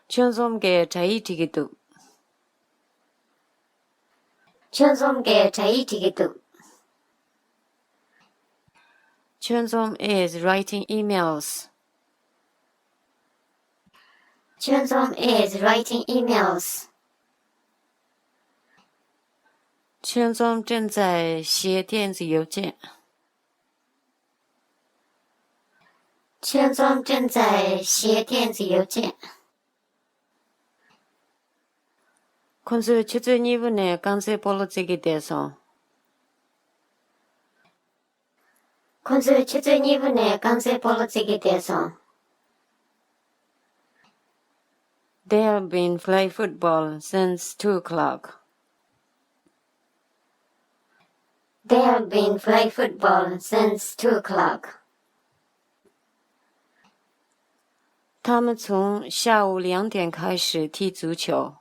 춘솜게 자이티기도. 춘솜게 자이티기도. 춘솜 is writing emails. 춘솜 is writing emails. 춘솜正在写电子邮件。춘솜正在写电子邮件。콘수 최근 2분에 강세 벌어지게 돼서. 콘수 최근 2분에 강세 벌어지게 돼서. They have been playing football since 2 o'clock. They have been playing football since 2 o'clock. 他们从下午2点开始踢足球。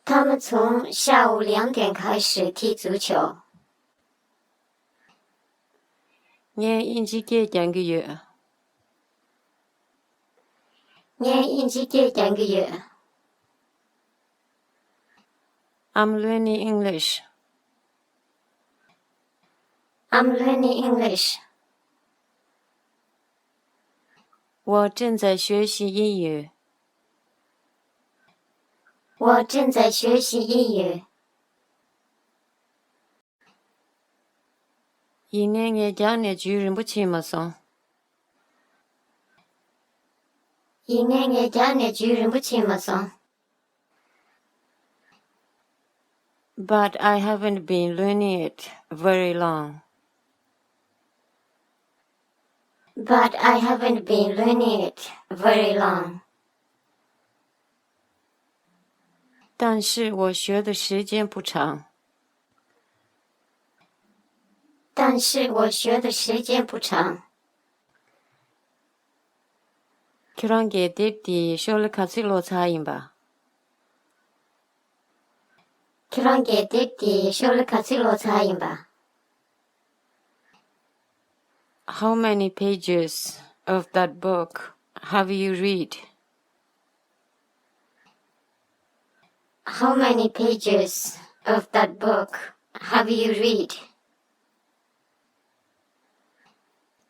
他们从下午2点开始踢足球。我应几个2个月。我应几个2个月。I'm learning English. I'm learning English. 我正在学习英语。我正在学习英语。2년에 자네 줄을 붙이면서. 2년에 자네 줄을 붙이면서. But I haven't been learning it very long. But I haven't been learning it very long. 但是我学的时间不长。但是我学的时间不长。그런 게 딥디 숄카실로 차인바. 그런 게 딥디 숄카실로 차인바. How many pages of that book have you read? How many pages of that book have you read?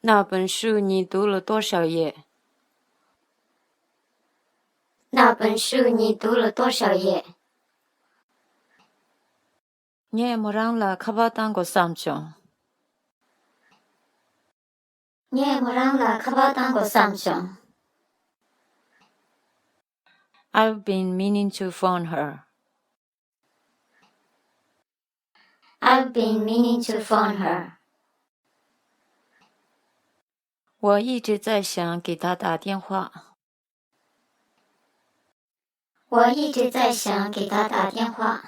那本书你读了多少页？那本书你读了多少页？你뭐랑 라 가봤던 거 삼촌?你뭐랑 라 가봤던 거 삼촌? I've been meaning to phone her. I've been meaning to phone her. 我一直在想给她打电话。我一直在想给她打电话。